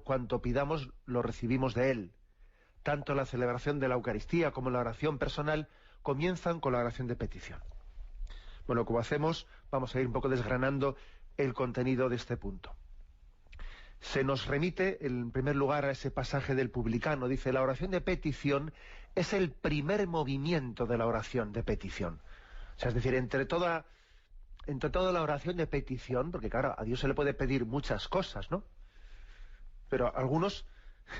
cuanto pidamos lo recibimos de Él. Tanto la celebración de la Eucaristía como la oración personal comienzan con la oración de petición. Bueno, como hacemos, vamos a ir un poco desgranando el contenido de este punto. Se nos remite, en primer lugar, a ese pasaje del publicano. Dice, la oración de petición es el primer movimiento de la oración de petición. O sea, es decir, entre toda la oración de petición, porque claro, a Dios se le puede pedir muchas cosas, ¿no? Pero algunos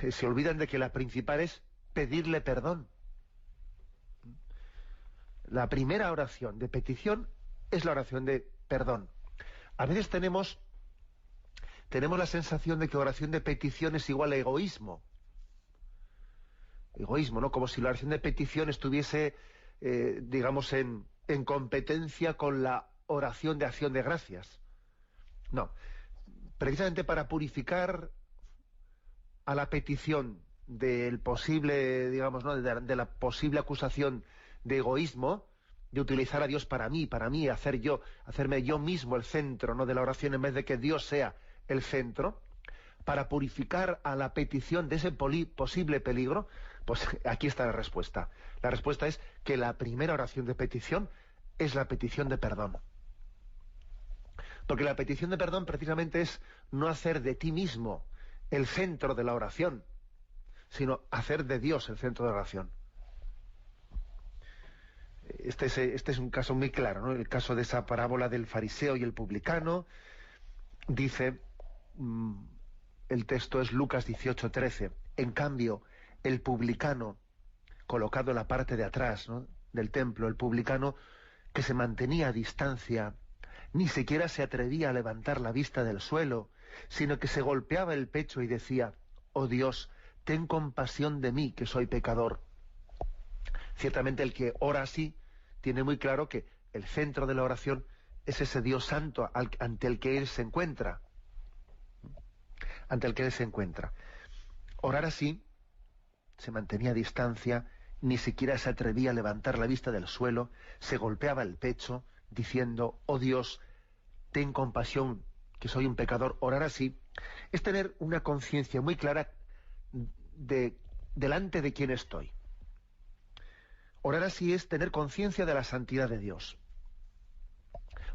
se olvidan de que la principal es pedirle perdón. La primera oración de petición es la oración de perdón. A veces tenemos la sensación de que oración de petición es igual a egoísmo. Egoísmo, ¿no? Como si la oración de petición estuviese, digamos, en competencia con la oración de acción de gracias. No. Precisamente para purificar a la petición del posible, digamos, ¿no? de la posible acusación de egoísmo, de utilizar a Dios para mí, hacerme yo mismo el centro, ¿no? de la oración en vez de que Dios sea el centro, para purificar a la petición de ese posible peligro, pues aquí está la respuesta. La respuesta es que la primera oración de petición es la petición de perdón. Porque la petición de perdón precisamente es no hacer de ti mismo el centro de la oración, sino hacer de Dios el centro de la oración. Este es un caso muy claro, ¿no? El caso de esa parábola del fariseo y el publicano. Dice, el texto es Lucas 18:13. En cambio, el publicano, colocado en la parte de atrás, ¿no? del templo, el publicano que se mantenía a distancia, ni siquiera se atrevía a levantar la vista del suelo, sino que se golpeaba el pecho y decía, oh Dios, ten compasión de mí, que soy pecador. Ciertamente el que ora así tiene muy claro que el centro de la oración es ese Dios santo ante el que él se encuentra. Ante el que él se encuentra. Orar así, se mantenía a distancia, ni siquiera se atrevía a levantar la vista del suelo, se golpeaba el pecho, diciendo, oh Dios, ten compasión, que soy un pecador. Orar así es tener una conciencia muy clara delante de quién estoy. Orar así es tener conciencia de la santidad de Dios.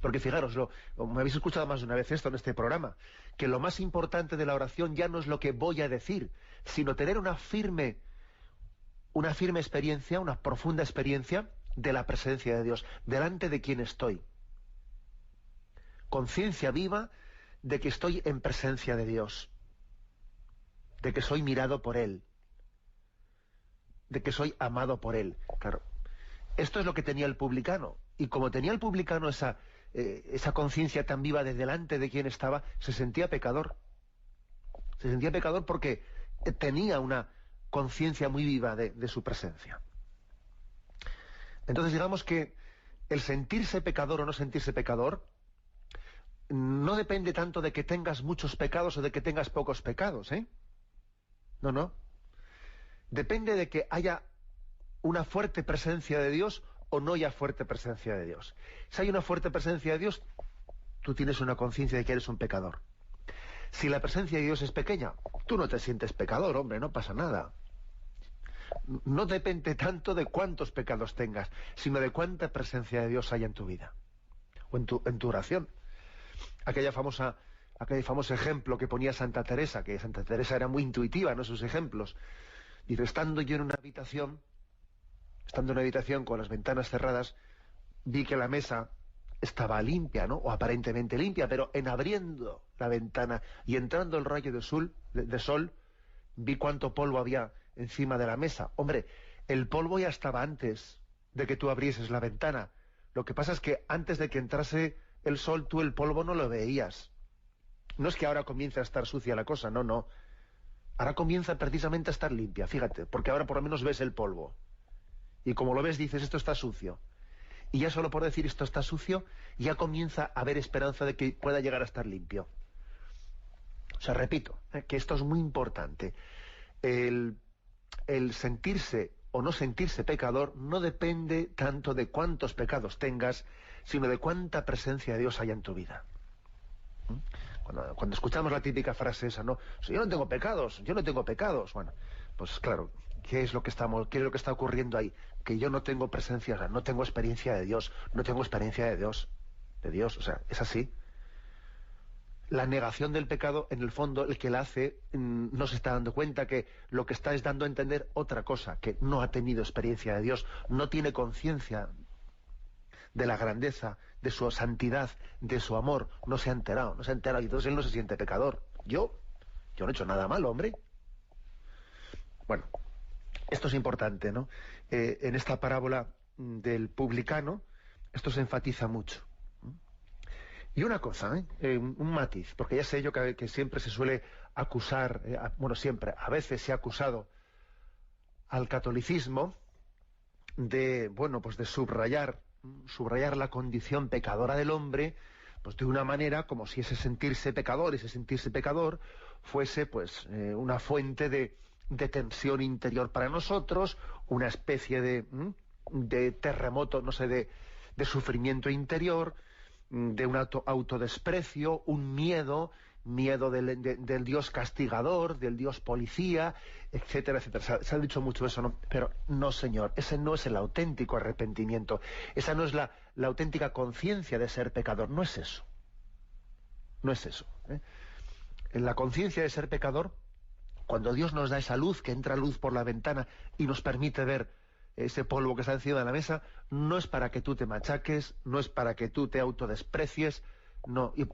Porque fijaros, me habéis escuchado más de una vez esto en este programa, que lo más importante de la oración ya no es lo que voy a decir, sino tener una firme experiencia, una profunda experiencia de la presencia de Dios, delante de quien estoy. Conciencia viva de que estoy en presencia de Dios, de que soy mirado por Él, de que soy amado por Él. Claro, esto es lo que tenía el publicano, y como tenía el publicano esa conciencia tan viva de delante de quien estaba, se sentía pecador. Se sentía pecador porque tenía una conciencia muy viva de su presencia. Entonces digamos que el sentirse pecador o no sentirse pecador no depende tanto de que tengas muchos pecados o de que tengas pocos pecados, ¿eh? No. Depende de que haya una fuerte presencia de Dios o no haya fuerte presencia de Dios. Si hay una fuerte presencia de Dios, tú tienes una conciencia de que eres un pecador. Si la presencia de Dios es pequeña, tú no te sientes pecador, hombre, no pasa nada. No depende tanto de cuántos pecados tengas, sino de cuánta presencia de Dios hay en tu vida o en tu oración. Aquel famoso ejemplo que ponía Santa Teresa, que Santa Teresa era muy intuitiva, ¿no? Sus ejemplos. Dice, estando en una habitación con las ventanas cerradas, vi que la mesa estaba limpia, ¿no? O aparentemente limpia, pero en abriendo la ventana y entrando el rayo de sol, vi cuánto polvo había encima de la mesa. Hombre, el polvo ya estaba antes de que tú abrieses la ventana. Lo que pasa es que antes de que entrase el sol, tú el polvo no lo veías. No es que ahora comience a estar sucia la cosa, no. Ahora comienza precisamente a estar limpia, fíjate, porque ahora por lo menos ves el polvo. Y como lo ves, dices, esto está sucio. Y ya solo por decir esto está sucio, ya comienza a haber esperanza de que pueda llegar a estar limpio. O sea, repito, que esto es muy importante. El sentirse o no sentirse pecador no depende tanto de cuántos pecados tengas, sino de cuánta presencia de Dios haya en tu vida. Cuando escuchamos la típica frase esa, ¿no? Yo no tengo pecados, yo no tengo pecados. Bueno, pues claro, qué es lo que está ocurriendo ahí? Que yo no tengo presencia, o sea, no tengo experiencia de Dios, no tengo experiencia de Dios, o sea, es así. La negación del pecado, en el fondo, el que la hace no se está dando cuenta que lo que está es dando a entender otra cosa, que no ha tenido experiencia de Dios, no tiene conciencia de la grandeza, de su santidad, de su amor, no se ha enterado, y entonces él no se siente pecador. Yo no he hecho nada malo, hombre. Bueno, esto es importante, ¿no? En esta parábola del publicano, esto se enfatiza mucho. Y una cosa, un matiz, porque ya sé yo que siempre se suele acusar, a veces se ha acusado al catolicismo de, pues de subrayar la condición pecadora del hombre, pues de una manera como si ese sentirse pecador fuese pues una fuente de tensión interior para nosotros, una especie de terremoto, no sé, de sufrimiento interior, de un autodesprecio, un miedo del Dios castigador, del Dios policía, etcétera, etcétera. Se ha dicho mucho eso, ¿no? Pero no, señor, ese no es el auténtico arrepentimiento, esa no es la auténtica conciencia de ser pecador, no es eso. No es eso. En la conciencia de ser pecador, cuando Dios nos da esa luz, que entra luz por la ventana y nos permite ver ese polvo que está encima de la mesa, no es para que tú te machaques, no es para que tú te autodesprecies,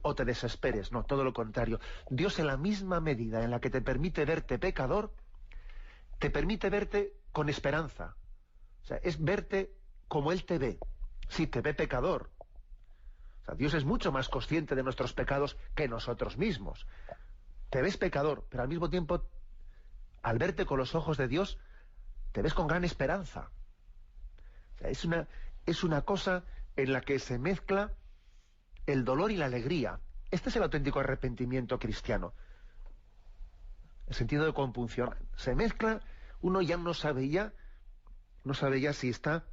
o te desesperes, no, todo lo contrario. Dios, en la misma medida en la que te permite verte pecador, te permite verte con esperanza. O sea, es verte como Él te ve. Sí, te ve pecador. O sea, Dios es mucho más consciente de nuestros pecados que nosotros mismos. Te ves pecador, pero al mismo tiempo, al verte con los ojos de Dios, te ves con gran esperanza. O sea, es una cosa en la que se mezcla el dolor y la alegría. Este es el auténtico arrepentimiento cristiano. El sentido de compunción. Se mezcla, uno ya no sabe ya si está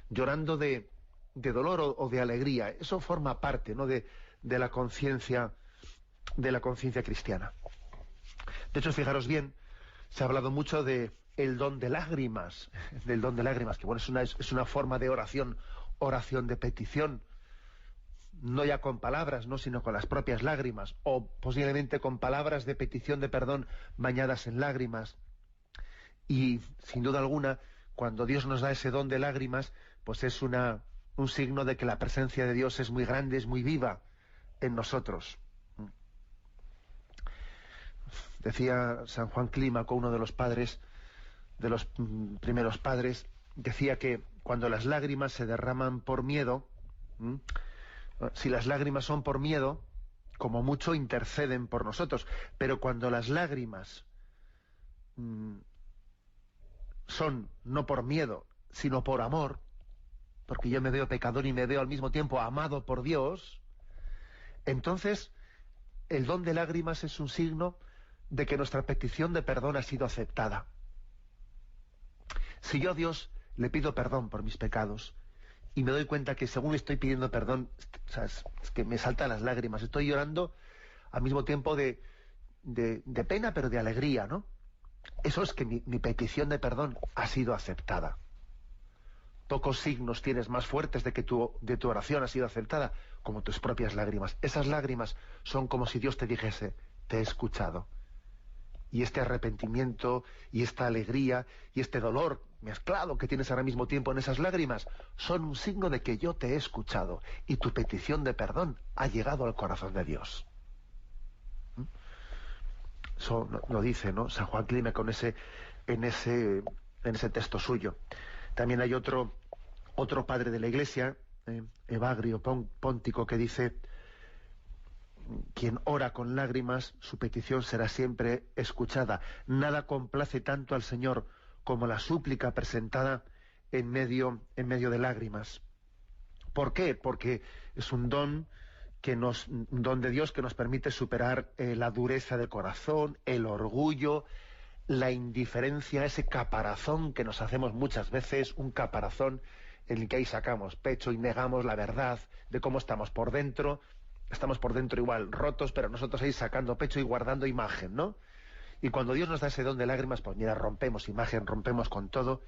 llorando de dolor o de alegría. Eso forma parte, ¿no?, de la conciencia cristiana. De hecho, fijaros bien, se ha hablado mucho de el don de lágrimas, que bueno, es una forma de oración de petición, no ya con palabras, no, sino con las propias lágrimas, o posiblemente con palabras de petición de perdón bañadas en lágrimas. Y sin duda alguna, cuando Dios nos da ese don de lágrimas, pues es un signo de que la presencia de Dios es muy grande, es muy viva en nosotros. Decía San Juan Clímaco, uno de los padres, de los primeros padres, decía que cuando las lágrimas se derraman por miedo, si las lágrimas son por miedo, como mucho interceden por nosotros, pero cuando las lágrimas son no por miedo, sino por amor, porque yo me veo pecador y me veo al mismo tiempo amado por Dios, entonces el don de lágrimas es un signo de que nuestra petición de perdón ha sido aceptada. Si yo a Dios le pido perdón por mis pecados y me doy cuenta que según estoy pidiendo perdón, o sea, es que me saltan las lágrimas, estoy llorando al mismo tiempo de pena, pero de alegría, ¿no? Eso es que mi petición de perdón ha sido aceptada. Pocos signos tienes más fuertes de que de tu oración ha sido aceptada, como tus propias lágrimas. Esas lágrimas son como si Dios te dijese, te he escuchado. Y este arrepentimiento, y esta alegría, y este dolor mezclado que tienes al mismo tiempo en esas lágrimas, son un signo de que yo te he escuchado, y tu petición de perdón ha llegado al corazón de Dios. Eso lo dice, ¿no?, San Juan Clímaco en ese texto suyo. También hay otro padre de la Iglesia, Evagrio Póntico, que dice: quien ora con lágrimas, su petición será siempre escuchada. Nada complace tanto al Señor como la súplica presentada en medio de lágrimas. ¿Por qué? Porque es un don de Dios que nos permite superar la dureza del corazón, el orgullo, la indiferencia, ese caparazón que nos hacemos muchas veces, un caparazón en el que ahí sacamos pecho y negamos la verdad de cómo estamos por dentro. Estamos por dentro igual, rotos, pero nosotros ahí sacando pecho y guardando imagen, ¿no? Y cuando Dios nos da ese don de lágrimas, pues mira, rompemos imagen, rompemos con todo,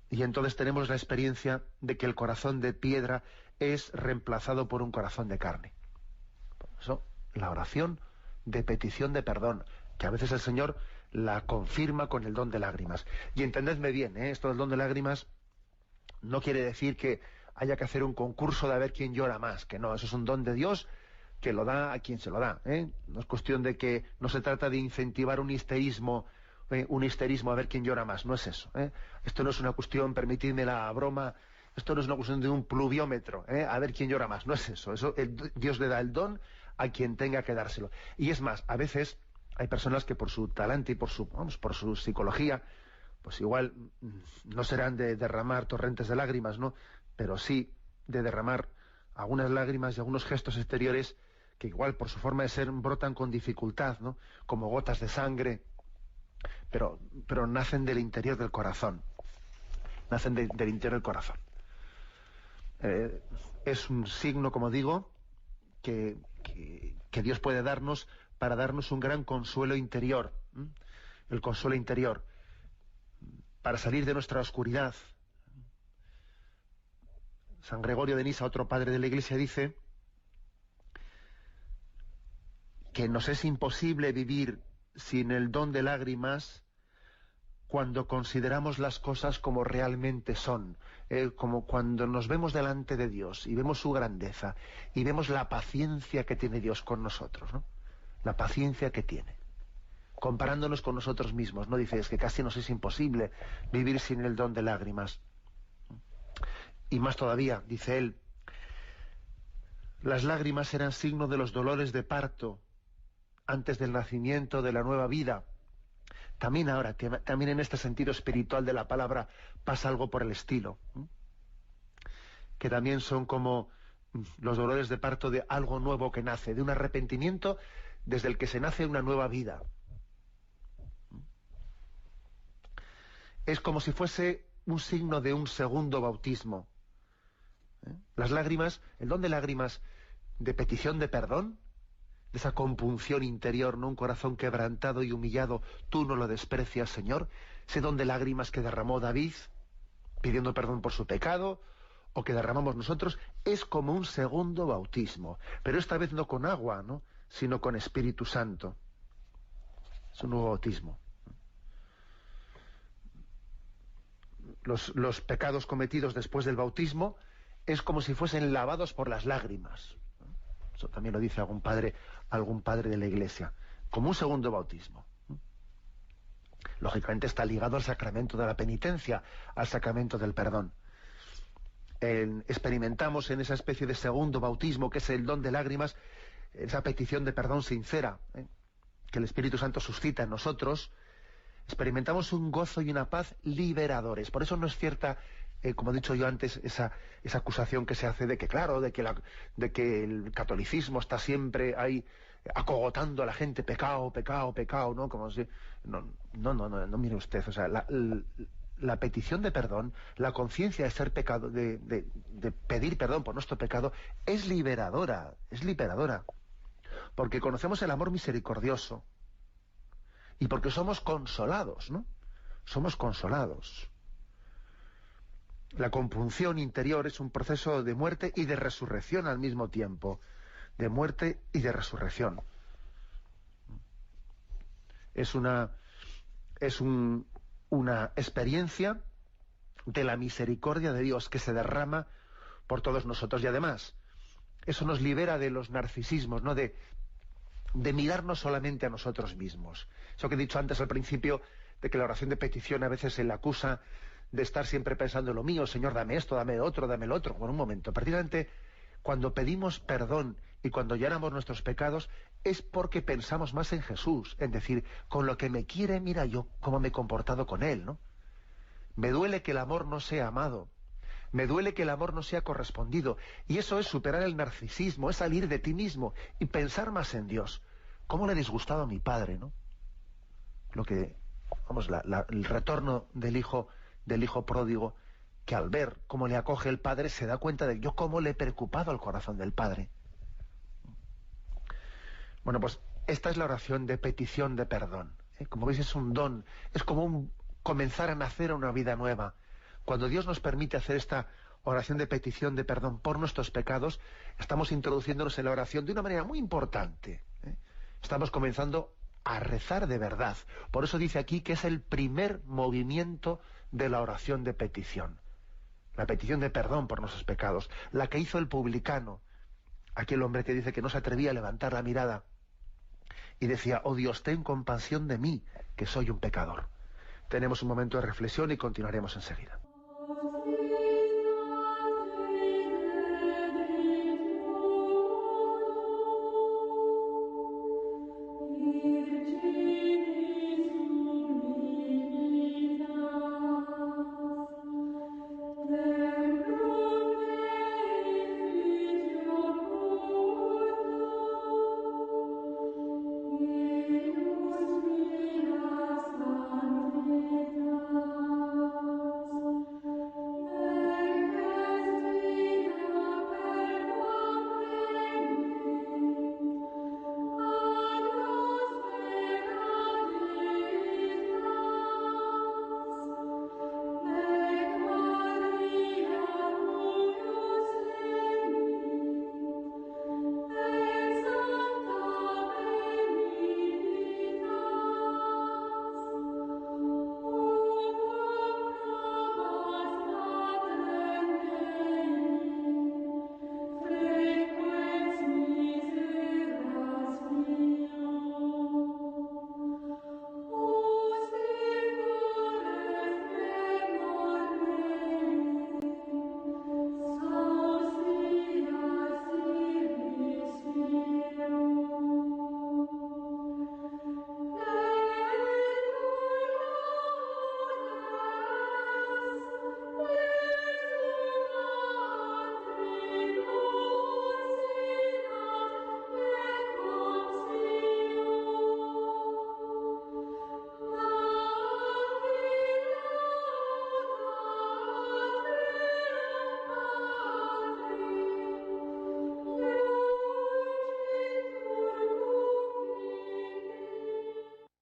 y entonces tenemos la experiencia de que el corazón de piedra es reemplazado por un corazón de carne. Por eso, la oración de petición de perdón, que a veces el Señor la confirma con el don de lágrimas. Y entendedme bien, esto del don de lágrimas no quiere decir que haya que hacer un concurso de a ver quién llora más, que no, eso es un don de Dios que lo da a quien se lo da. No es cuestión de que no se trata de incentivar un histerismo a ver quién llora más, no es eso. Esto no es una cuestión, permitidme la broma, esto no es una cuestión de un pluviómetro, a ver quién llora más, no es eso. Dios le da el don a quien tenga que dárselo. Y es más, a veces hay personas que por su talante y por su psicología, pues igual no serán de derramar torrentes de lágrimas, ¿no? Pero sí de derramar algunas lágrimas y algunos gestos exteriores que igual por su forma de ser brotan con dificultad, ¿no? Como gotas de sangre, pero nacen del interior del corazón. Nacen del interior del corazón. Es un signo, como digo, que Dios puede darnos para darnos un gran consuelo interior. El consuelo interior. Para salir de nuestra oscuridad. San Gregorio de Nisa, otro padre de la Iglesia, dice que nos es imposible vivir sin el don de lágrimas cuando consideramos las cosas como realmente son, como cuando nos vemos delante de Dios y vemos su grandeza y vemos la paciencia que tiene Dios con nosotros, ¿no? La paciencia que tiene, comparándonos con nosotros mismos, ¿no? Dice, es que casi nos es imposible vivir sin el don de lágrimas. Y más todavía, dice él, las lágrimas eran signo de los dolores de parto antes del nacimiento de la nueva vida. También ahora, también en este sentido espiritual de la palabra, pasa algo por el estilo, que también son como los dolores de parto de algo nuevo que nace, de un arrepentimiento desde el que se nace una nueva vida. Es como si fuese un signo de un segundo bautismo. Las lágrimas, el don de lágrimas de petición de perdón, de esa compunción interior, ¿no? Un corazón quebrantado y humillado, tú no lo desprecias, Señor. Ese don de lágrimas que derramó David, pidiendo perdón por su pecado, o que derramamos nosotros, es como un segundo bautismo. Pero esta vez no con agua, ¿no? Sino con Espíritu Santo. Es un nuevo bautismo. Los pecados cometidos después del bautismo es como si fuesen lavados por las lágrimas. Eso también lo dice algún padre de la Iglesia, como un segundo bautismo. Lógicamente está ligado al sacramento de la penitencia, al sacramento del perdón. Experimentamos en esa especie de segundo bautismo, que es el don de lágrimas, esa petición de perdón sincera, que el Espíritu Santo suscita en nosotros. Experimentamos un gozo y una paz liberadores. Por eso no es cierta, como he dicho yo antes, esa acusación que se hace de que, claro, de que el catolicismo está siempre ahí acogotando a la gente, pecado, pecado, pecado, ¿no? Como si... No, mire usted, o sea, la petición de perdón, la conciencia de ser pecado, de pedir perdón por nuestro pecado, es liberadora, porque conocemos el amor misericordioso y porque somos consolados, ¿no? Somos consolados. La compunción interior es un proceso de muerte y de resurrección al mismo tiempo. De muerte y de resurrección. Es una experiencia de la misericordia de Dios que se derrama por todos nosotros. Y además, eso nos libera de los narcisismos, ¿no? De mirarnos solamente a nosotros mismos. Eso que he dicho antes al principio, de que la oración de petición a veces se le acusa de estar siempre pensando en lo mío, Señor, dame esto, dame otro, dame el otro. Bueno, un momento, precisamente cuando pedimos perdón y cuando llenamos nuestros pecados es porque pensamos más en Jesús, en decir, con lo que me quiere, mira yo cómo me he comportado con Él, ¿no? Me duele que el amor no sea amado, me duele que el amor no sea correspondido, y eso es superar el narcisismo, es salir de ti mismo y pensar más en Dios. ¿Cómo le he disgustado a mi padre, no? Lo que, el retorno del hijo pródigo, que al ver cómo le acoge el padre se da cuenta de yo cómo le he preocupado al corazón del padre. Bueno, pues esta es la oración de petición de perdón. Como veis, es un don, es como comenzar a nacer a una vida nueva. Cuando Dios nos permite hacer esta oración de petición de perdón por nuestros pecados, estamos introduciéndonos en la oración de una manera muy importante. Estamos comenzando a rezar de verdad. Por eso dice aquí que es el primer movimiento de la oración de petición. La petición de perdón por nuestros pecados. La que hizo el publicano, aquel hombre que dice que no se atrevía a levantar la mirada y decía: oh Dios, ten compasión de mí, que soy un pecador. Tenemos un momento de reflexión y continuaremos enseguida.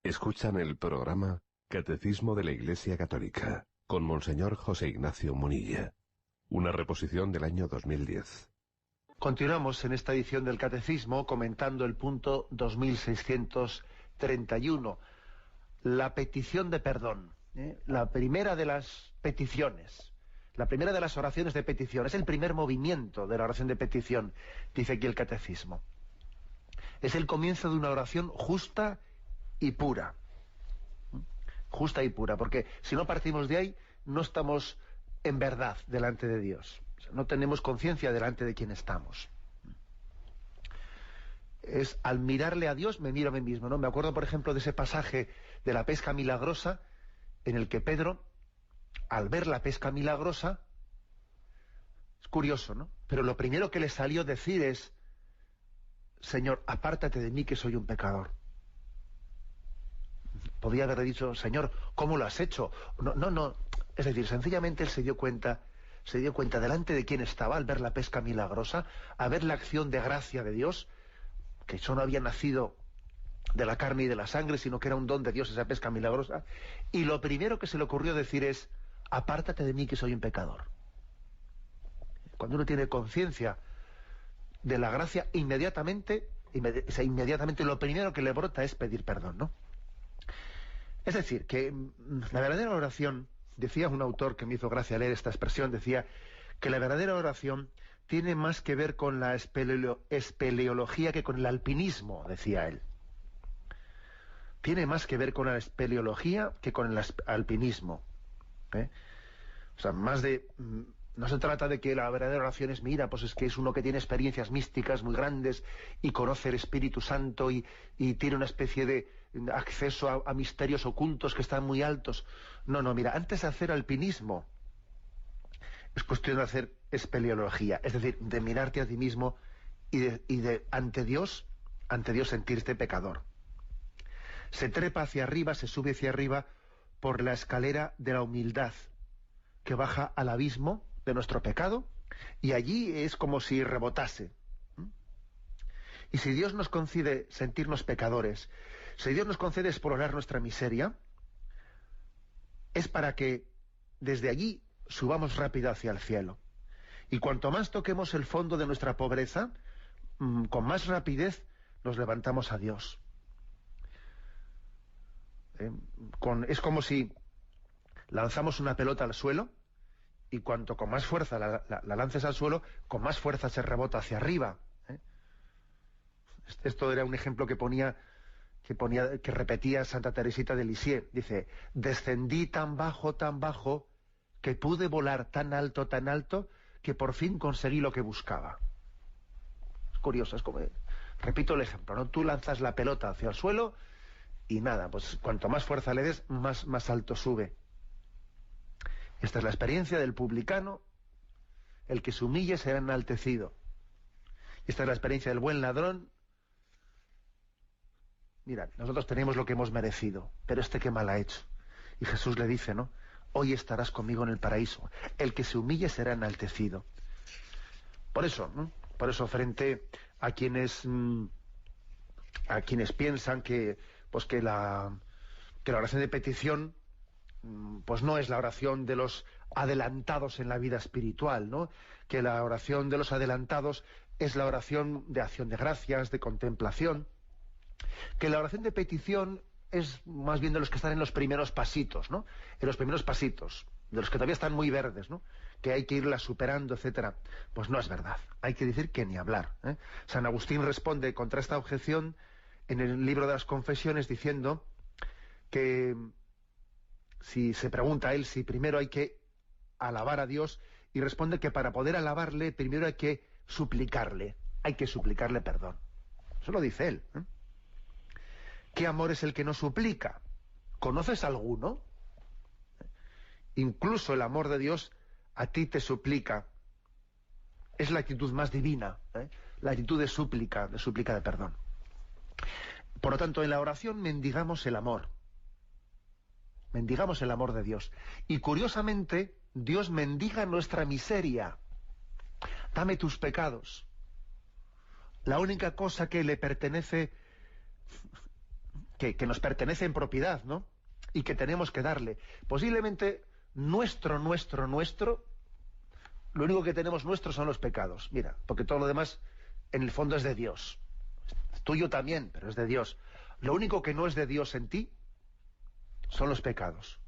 Escuchan el programa Catecismo de la Iglesia Católica con Monseñor José Ignacio Munilla. Una reposición del año 2010. Continuamos en esta edición del Catecismo comentando el punto 2631, la petición de perdón. La primera de las peticiones, la primera de las oraciones de petición, es el primer movimiento de la oración de petición, dice aquí el Catecismo. Es el comienzo de una oración justa y pura. Justa y pura, porque si no partimos de ahí, no estamos en verdad delante de Dios. O sea, no tenemos conciencia delante de quién estamos. Es al mirarle a Dios, me miro a mí mismo, ¿no? Me acuerdo, por ejemplo, de ese pasaje de la pesca milagrosa, en el que Pedro, al ver la pesca milagrosa, es curioso, ¿no? Pero lo primero que le salió decir es: Señor, apártate de mí, que soy un pecador. Podía haberle dicho: Señor, ¿cómo lo has hecho? No. Es decir, sencillamente él se dio cuenta delante de quién estaba al ver la pesca milagrosa, a ver la acción de gracia de Dios, que eso no había nacido de la carne y de la sangre, sino que era un don de Dios esa pesca milagrosa, y lo primero que se le ocurrió decir es: apártate de mí, que soy un pecador. Cuando uno tiene conciencia de la gracia, inmediatamente lo primero que le brota es pedir perdón, ¿no? Es decir, que la verdadera oración, decía un autor que me hizo gracia leer esta expresión, decía que la verdadera oración tiene más que ver con la espeleología que con el alpinismo, decía él. Tiene más que ver con la espeleología que con el alpinismo. O sea, no se trata de que la verdadera oración es: mira, pues es que es uno que tiene experiencias místicas muy grandes y conoce el Espíritu Santo y tiene una especie de acceso a misterios ocultos que están muy altos. No, mira, antes de hacer alpinismo es cuestión de hacer espeleología, es decir, de mirarte a ti mismo y de ante Dios sentirte pecador. Se trepa hacia arriba, se sube hacia arriba por la escalera de la humildad que baja al abismo de nuestro pecado, y allí es como si rebotase. Y si Dios nos concede sentirnos pecadores, si Dios nos concede explorar nuestra miseria, es para que desde allí subamos rápido hacia el cielo. Y cuanto más toquemos el fondo de nuestra pobreza, con más rapidez nos levantamos a Dios. Es como si lanzamos una pelota al suelo, y cuanto con más fuerza la lances al suelo, con más fuerza se rebota hacia arriba. Esto era un ejemplo que repetía Santa Teresita de Lisieux. Dice: descendí tan bajo, que pude volar tan alto, que por fin conseguí lo que buscaba. Es curioso, es como, repito el ejemplo, ¿no? Tú lanzas la pelota hacia el suelo y nada, pues cuanto más fuerza le des, más alto sube. Esta es la experiencia del publicano: el que se humille será enaltecido. Esta es la experiencia del buen ladrón: mira, nosotros tenemos lo que hemos merecido, pero qué mal ha hecho. Y Jesús le dice, ¿no? Hoy estarás conmigo en el paraíso. El que se humille será enaltecido. Por eso, ¿no? Por eso, frente a quienes piensan que la oración de petición pues no es la oración de los adelantados en la vida espiritual, ¿no? Que la oración de los adelantados es la oración de acción de gracias, de contemplación. Que la oración de petición es más bien de los que están en los primeros pasitos, ¿no? En los primeros pasitos, de los que todavía están muy verdes, ¿no? Que hay que irlas superando, etcétera. Pues no es verdad. Hay que decir que ni hablar, ¿eh? San Agustín responde contra esta objeción en el libro de las Confesiones diciendo que si se pregunta a él si primero hay que alabar a Dios, y responde que para poder alabarle primero hay que suplicarle perdón. Eso lo dice él, ¿eh? ¿Qué amor es el que no suplica? ¿Conoces alguno? Incluso el amor de Dios a ti te suplica. Es la actitud más divina, ¿eh? La actitud de súplica de perdón. Por lo tanto, en la oración mendigamos el amor de Dios. Y curiosamente, Dios mendiga nuestra miseria. Dame tus pecados. La única cosa que le pertenece, que nos pertenece en propiedad, ¿no? Y que tenemos que darle. Posiblemente nuestro, lo único que tenemos nuestro son los pecados. Mira, porque todo lo demás en el fondo es de Dios. Es tuyo también, pero es de Dios. Lo único que no es de Dios en ti son los pecados.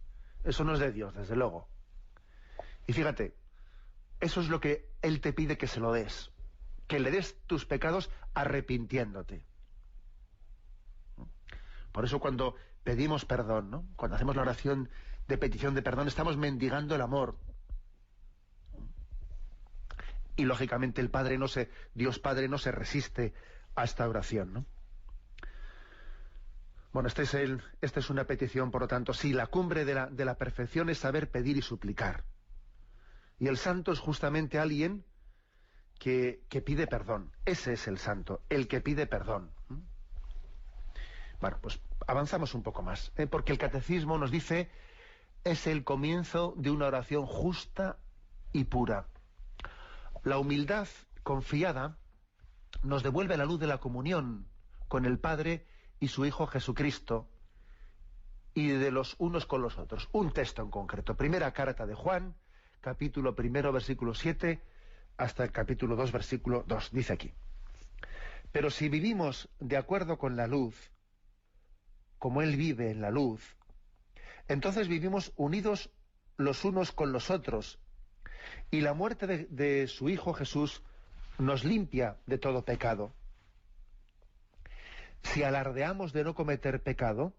Eso no es de Dios, desde luego. Y fíjate, eso es lo que Él te pide que se lo des. Que le des tus pecados arrepintiéndote. Por eso cuando pedimos perdón, ¿no? Cuando hacemos la oración de petición de perdón, estamos mendigando el amor. Y lógicamente Dios Padre no se resiste a esta oración, ¿no? Bueno, esta es una petición, por lo tanto, sí, la cumbre de la perfección es saber pedir y suplicar. Y el santo es justamente alguien que pide perdón. Ese es el santo, el que pide perdón. Bueno, pues avanzamos un poco más, porque el catecismo nos dice: es el comienzo de una oración justa y pura. La humildad confiada nos devuelve la luz de la comunión con el Padre y su Hijo Jesucristo, y de los unos con los otros. Un texto en concreto. Primera carta de Juan, capítulo 1, versículo 7, hasta el capítulo 2, versículo 2. Dice aquí: pero si vivimos de acuerdo con la luz, como Él vive en la luz, entonces vivimos unidos los unos con los otros, y la muerte de su Hijo Jesús nos limpia de todo pecado. Si alardeamos de no cometer pecado,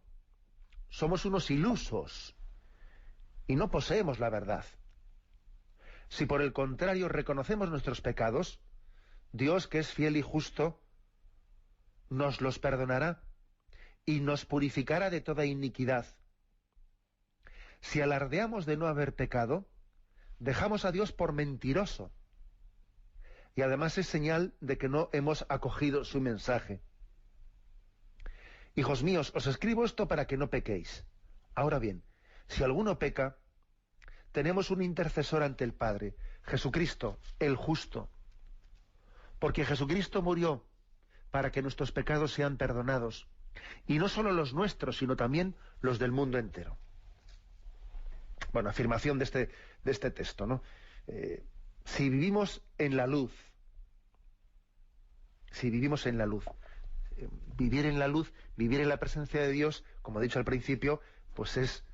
somos unos ilusos y no poseemos la verdad. Si por el contrario reconocemos nuestros pecados, Dios, que es fiel y justo, nos los perdonará y nos purificará de toda iniquidad. Si alardeamos de no haber pecado, dejamos a Dios por mentiroso, y además es señal de que no hemos acogido su mensaje. Hijos míos, os escribo esto para que no pequéis. Ahora bien, si alguno peca, tenemos un intercesor ante el Padre, Jesucristo, el justo. Porque Jesucristo murió para que nuestros pecados sean perdonados. Y no solo los nuestros, sino también los del mundo entero. Bueno, afirmación de este texto, ¿no? Si vivimos en la luz, vivir en la luz, vivir en la presencia de Dios, como he dicho al principio, pues es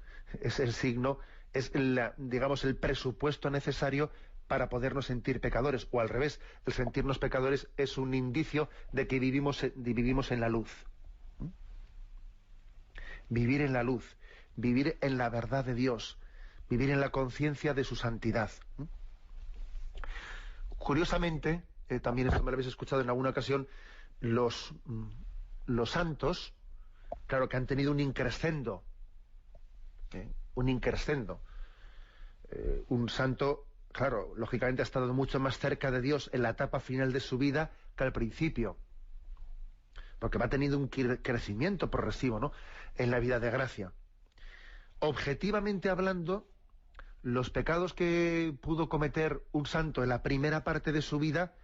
el signo, es digamos el presupuesto necesario para podernos sentir pecadores, o al revés, el sentirnos pecadores es un indicio de que vivimos en la luz. Vivir en la luz, vivir en la verdad de Dios, vivir en la conciencia de su santidad. Curiosamente, también esto me lo habéis escuchado en alguna ocasión, los santos, claro que han tenido un increscendo. Un santo, claro, lógicamente ha estado mucho más cerca de Dios en la etapa final de su vida que al principio, porque va teniendo un crecimiento progresivo, ¿no?, en la vida de gracia. Objetivamente hablando, los pecados que pudo cometer un santo en la primera parte de su vida,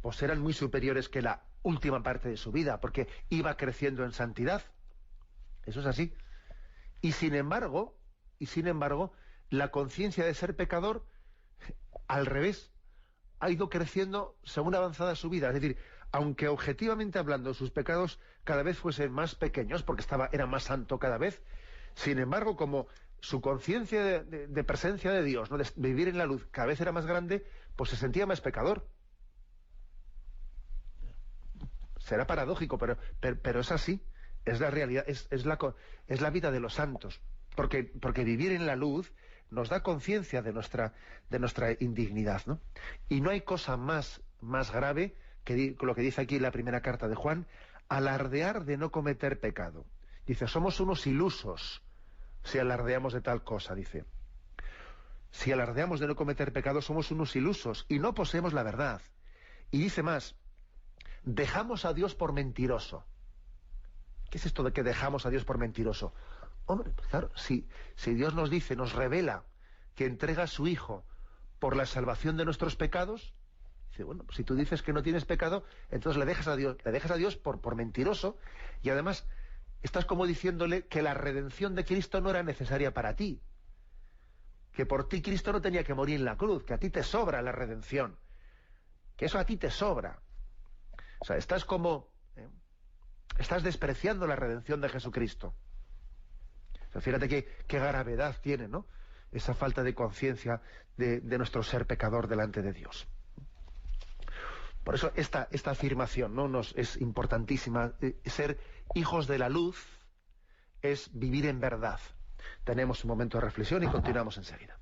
pues eran muy superiores que la última parte de su vida, porque iba creciendo en santidad. Eso es así. Y sin embargo, la conciencia de ser pecador, al revés, ha ido creciendo según avanzada su vida. Es decir, aunque objetivamente hablando sus pecados cada vez fuesen más pequeños, porque era más santo cada vez, sin embargo, como su conciencia de presencia de Dios, ¿no?, de vivir en la luz, cada vez era más grande, pues se sentía más pecador. Será paradójico, pero es así, es la realidad, es la vida de los santos, porque vivir en la luz nos da conciencia de nuestra indignidad, ¿no? Y no hay cosa más grave que lo que dice aquí en la primera carta de Juan, alardear de no cometer pecado. Dice, somos unos ilusos si alardeamos de tal cosa, dice. Si alardeamos de no cometer pecado, somos unos ilusos y no poseemos la verdad. Y dice más, dejamos a Dios por mentiroso. ¿Qué es esto de que dejamos a Dios por mentiroso? Hombre, claro, si Dios nos dice, nos revela que entrega a su Hijo por la salvación de nuestros pecados, dice, bueno, si tú dices que no tienes pecado, entonces le dejas a Dios por mentiroso, y además estás como diciéndole que la redención de Cristo no era necesaria para ti, que por ti Cristo no tenía que morir en la cruz, que a ti te sobra la redención, que eso a ti te sobra. O sea, estás despreciando la redención de Jesucristo. O sea, fíjate qué gravedad tiene, ¿no?, esa falta de conciencia de nuestro ser pecador delante de Dios. Por eso esta afirmación, ¿no?, es importantísima. Ser hijos de la luz es vivir en verdad. Tenemos un momento de reflexión y continuamos enseguida.